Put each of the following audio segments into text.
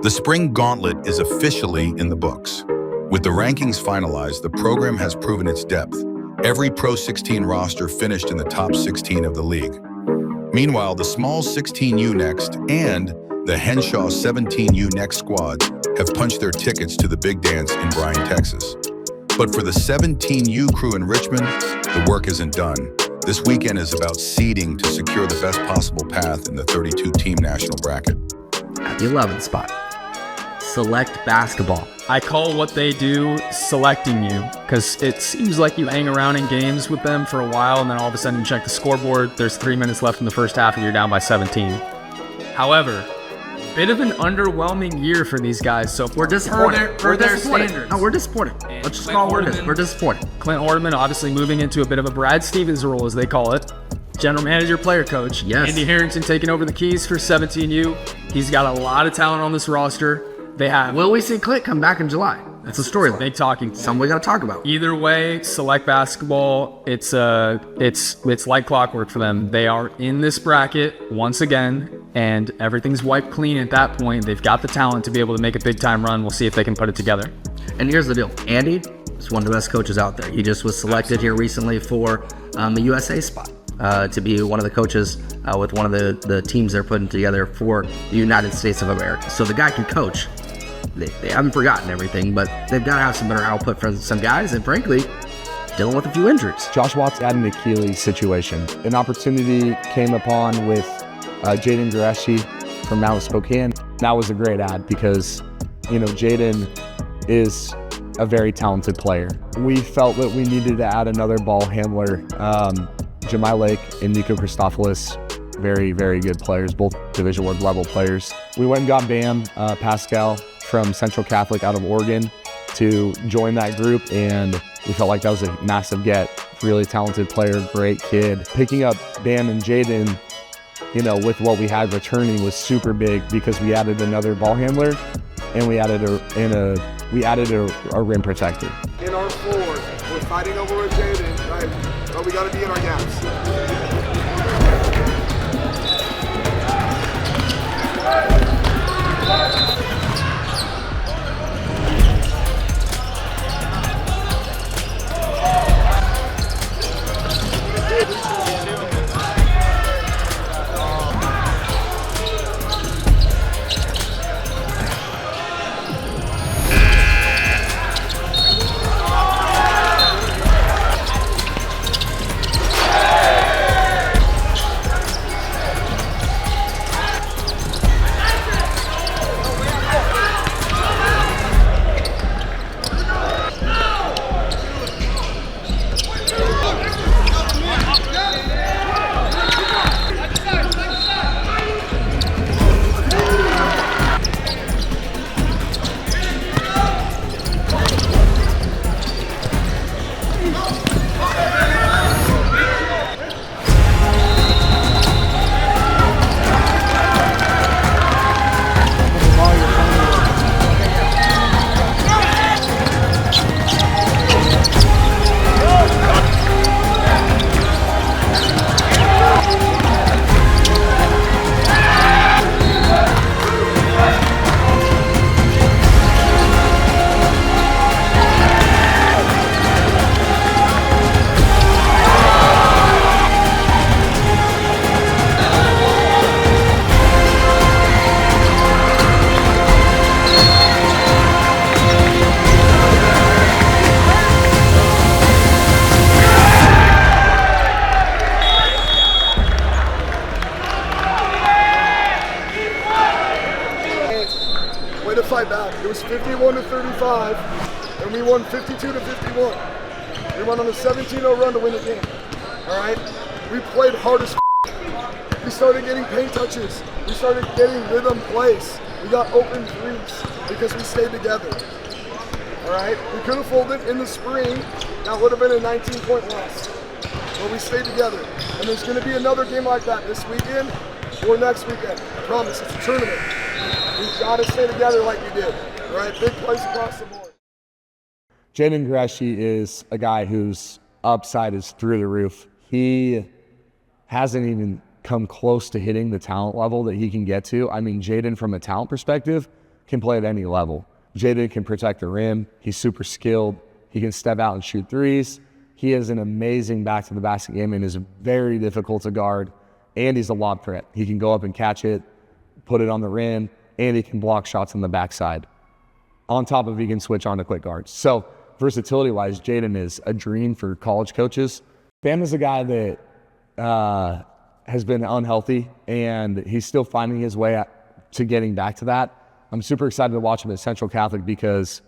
The spring gauntlet is officially in the books. With the rankings finalized, the program has proven its depth. Every Pro 16 roster finished in the top 16 of the league. Meanwhile, the small 16U Next and the Henshaw 17U Next squads have punched their tickets to the big dance in Bryan, Texas. But for the 17U crew in Richmond, the work isn't done. This weekend is about seeding to secure the best possible path in the 32-team national bracket. At the 11th spot, select basketball. I call what they do selecting you, because it seems like you hang around in games with them for a while and then all of a sudden you check the scoreboard, there's 3 minutes left in the first half and you're down by 17. However, bit of an underwhelming year for these guys. So we're disappointed. Per their standards. No, we're disappointed. Let's just call it what it is. We're disappointed. Clint Ordeman obviously moving into a bit of a Brad Stevens role, as they call it. General manager, player coach. Yes. Andy Harrington taking over the keys for 17U. He's got a lot of talent on this roster. They have. Will we see Clint come back in July? That's a storyline. Big talking. Something we got to talk about. Either way, select basketball. It's like clockwork for them. They are in this bracket once again, and everything's wiped clean at that point. They've got the talent to be able to make a big time run. We'll see if they can put it together. And here's the deal. Andy is one of the best coaches out there. He just was selected here recently for the USA spot to be one of the coaches with one of the teams they're putting together for the United States of America. So the guy can coach. They haven't forgotten everything, but they've got to have some better output from some guys, and frankly, dealing with a few injuries. Josh Watts had an Achilles situation. An opportunity came upon with Jaden Gureshi from Mount Spokane. That was a great ad because, Jaden is a very talented player. We felt that we needed to add another ball handler. Jemai Lake and Nico Christopoulos, very, very good players, both Division I level players. We went and got Bam Pascal from Central Catholic out of Oregon to join that group, and we felt like that was a massive get. Really talented player, great kid. Picking up Bam and Jaden, with what we had returning was super big because we added another ball handler and we added a rim protector. In our forward, we're fighting over with Jaden, right? But we got to be in our gaps. Way to fight back. It was 51-35, and we won 52-51. We went on a 17-0 run to win the game. All right? We played hard as We started getting paint touches. We started getting rhythm plays. We got open threes because we stayed together. All right? We could have folded in the spring. That would have been a 19-point loss. But we stayed together. And there's going to be another game like that this weekend or next weekend. I promise. It's a tournament. We've got to stay together like we did. All right? Big plays across the board. Jaden Gureshi is a guy whose upside is through the roof. He hasn't even come close to hitting the talent level that he can get to. I mean, Jaden, from a talent perspective, can play at any level. Jaden can protect the rim. He's super skilled. He can step out and shoot threes. He has an amazing back-to-the-basket game and is very difficult to guard. And he's a lob threat. He can go up and catch it, put it on the rim, and he can block shots on the backside. On top of he can switch on to quick guards. So versatility-wise, Jaden is a dream for college coaches. Bam is a guy that has been unhealthy, and he's still finding his way to getting back to that. I'm super excited to watch him at Central Catholic because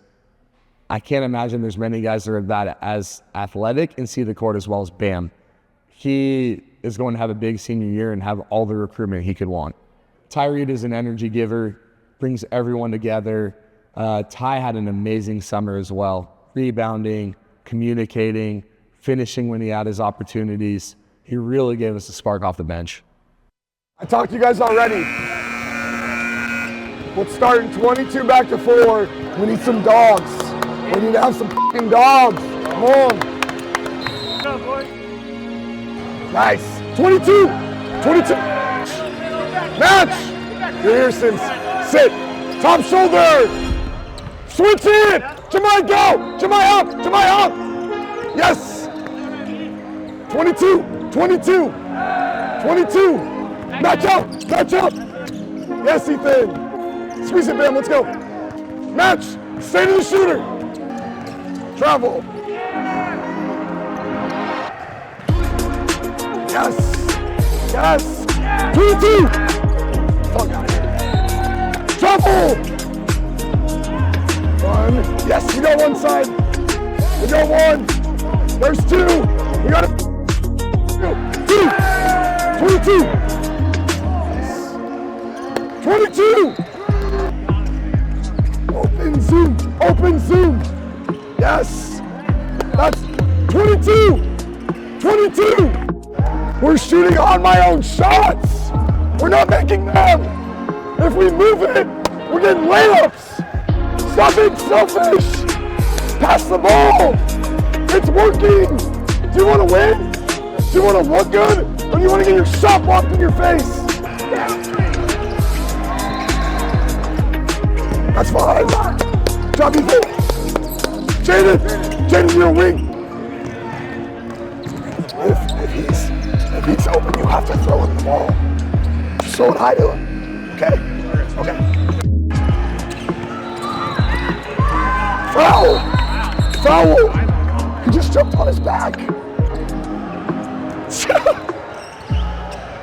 I can't imagine there's many guys that are that as athletic and see the court as well as Bam. He is going to have a big senior year and have all the recruitment he could want. Tyreed is an energy giver, brings everyone together. Ty had an amazing summer as well, rebounding, communicating, finishing when he had his opportunities. He really gave us a spark off the bench. I talked to you guys already. Let's start in 22 back to 4. We need some dogs. We need to have some fucking dogs. Come on. Good job, boys. Nice. 22. 22. Match. You're here, Sims. Sit. Top shoulder. Switch it. Jemai, go. Jemai up. Jemai up. Yes. 22. 22. 22. Match up. Match up. Yes, Ethan. Squeeze it, Bam. Let's go. Match. Stay to the shooter. Travel. Yes. Yes. 22. Fuck out of here. Travel. One. Yes, we got one side. We got one. There's 2. We got it. 2. 22. 22. Open zoom. Open zoom. Yes. That's 22. 22. We're shooting on my own shots. We're not making them. If we move it, we're getting layups. Stop being selfish. Pass the ball. It's working. Do you want to win? Do you want to look good? Or do you want to get your shot blocked in your face? That's fine. Drop your foot. Jaden, you're a wing. If he's open, you have to throw him the ball. Just throw it high to him. Okay? Okay. Foul! Foul! He just jumped on his back.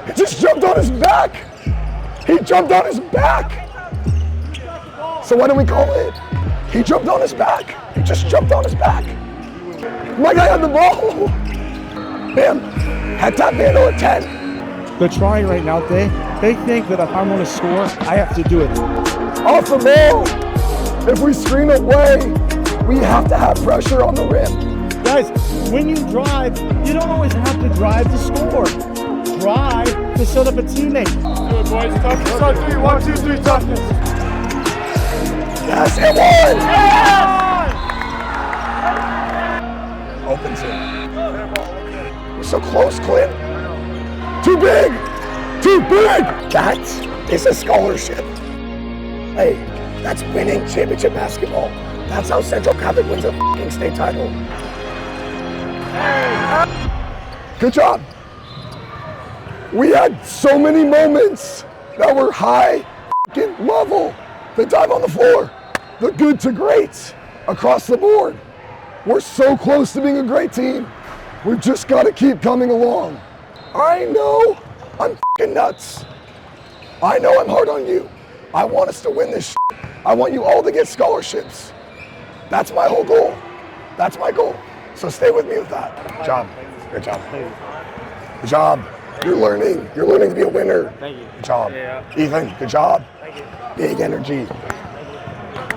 He just jumped on his back. He jumped on his back. So why don't we call it? He jumped on his back. He just jumped on his back. My guy had the ball. Bam. Head tap handle at 10. They're trying right now. They think that if I want to score, I have to do it. Off the ball. If we screen away, we have to have pressure on the rim. Guys, when you drive, you don't always have to drive to score. Drive to set up a teammate. Good, boys. Toughness on 3. 1, 2, 3, toughness. Yes, it won! Yeah! Opens it. We're so close, Clint. Too big! Too big! That is a scholarship. Hey, that's winning championship basketball. That's how Central Catholic wins a fucking state title. Good job. We had so many moments that were high fucking level. The dive on the floor, the good to greats across the board. We're so close to being a great team. We've just got to keep coming along. I know I'm fucking nuts. I know I'm hard on you. I want us to win this shit. I want you all to get scholarships. That's my whole goal. That's my goal. So stay with me with that. Good job. Good job. Good job. You're learning. You're learning to be a winner. Thank you. Good job. Yeah. Ethan, good job. Thank you. Big energy.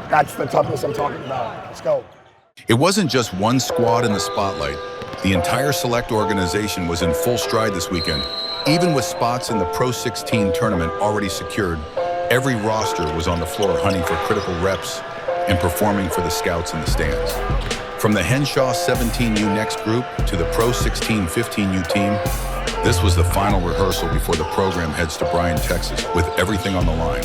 That's the toughness I'm talking about. Let's go. It wasn't just one squad in the spotlight. The entire Select organization was in full stride this weekend. Even with spots in the Pro 16 tournament already secured, every roster was on the floor hunting for critical reps and performing for the scouts in the stands. From the Henshaw 17U Next group to the Pro 16 15U team, this was the final rehearsal before the program heads to Bryan, Texas, with everything on the line.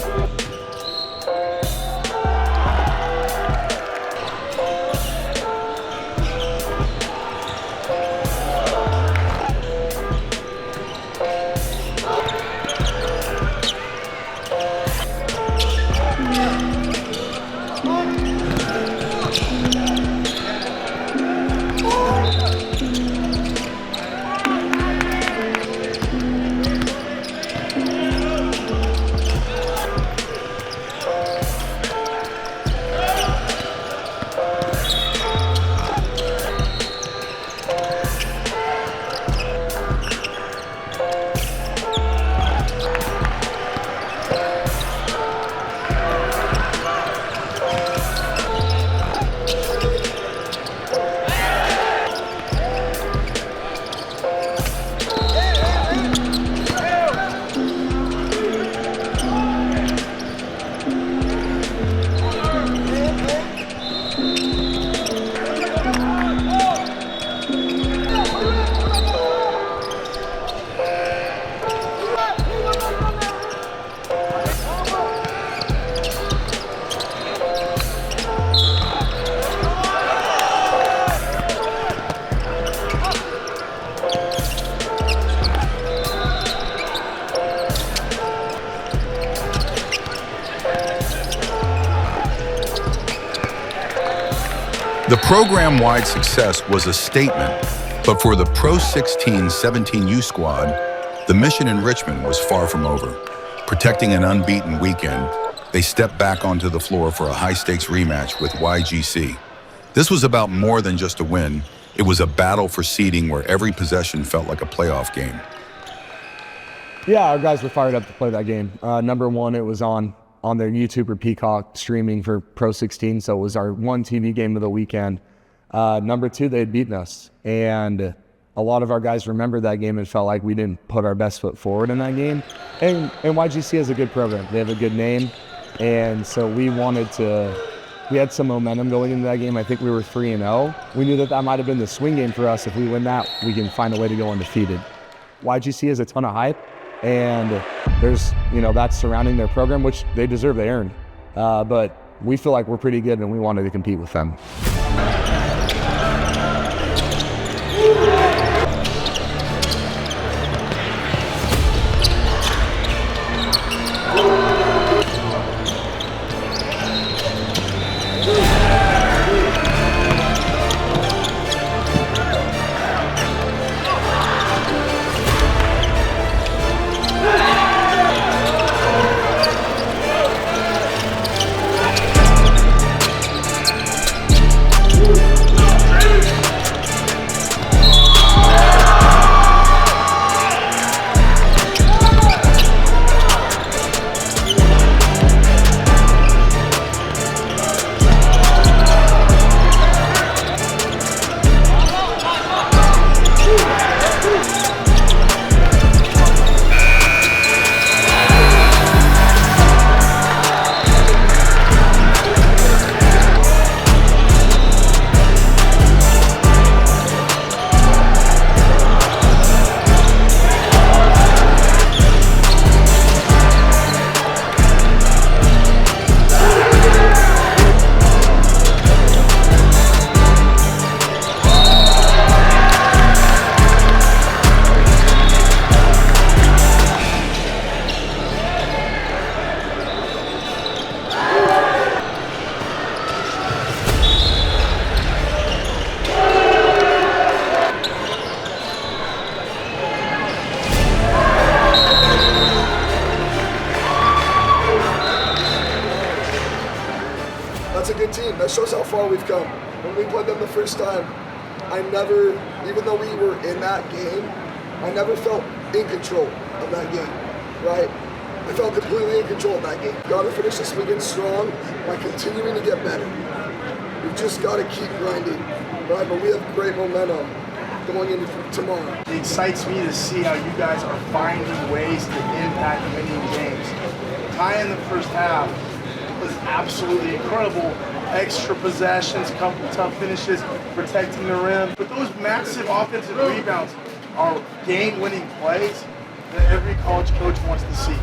The program-wide success was a statement, but for the Pro 16-17U squad, the mission in Richmond was far from over. Protecting an unbeaten weekend, they stepped back onto the floor for a high-stakes rematch with YGC. This was about more than just a win. It was a battle for seeding where every possession felt like a playoff game. Yeah, our guys were fired up to play that game. Number one, it was on their YouTube or Peacock streaming for Pro 16, so it was our one TV game of the weekend. Number two, they had beaten us, and a lot of our guys remembered that game and felt like we didn't put our best foot forward in that game. And YGC has a good program. They have a good name, and so we had some momentum going into that game. I think we were 3-0. We knew that might have been the swing game for us. If we win that, we can find a way to go undefeated. YGC has a ton of hype, and there's, that's surrounding their program, which they deserve, they earned. But we feel like we're pretty good, and we wanted to compete with them. That's a good team. That shows how far we've come. When we played them the first time, even though we were in that game, I never felt in control of that game, right? I felt completely in control of that game. Got to finish this weekend strong by continuing to get better. We've just got to keep grinding, right? But we have great momentum going into tomorrow. It excites me to see how you guys are finding ways to impact winning games. Tying the first half was absolutely incredible. Extra possessions, couple tough finishes, protecting the rim. But those massive offensive rebounds are game-winning plays that every college coach wants to see.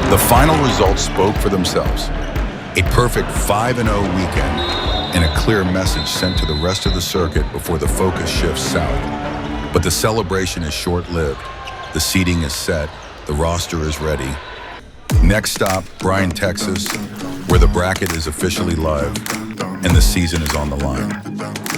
The final results spoke for themselves. A perfect 5-0 weekend and a clear message sent to the rest of the circuit before the focus shifts south. But the celebration is short-lived. The seating is set, the roster is ready. Next stop, Bryan, Texas, where the bracket is officially live and the season is on the line.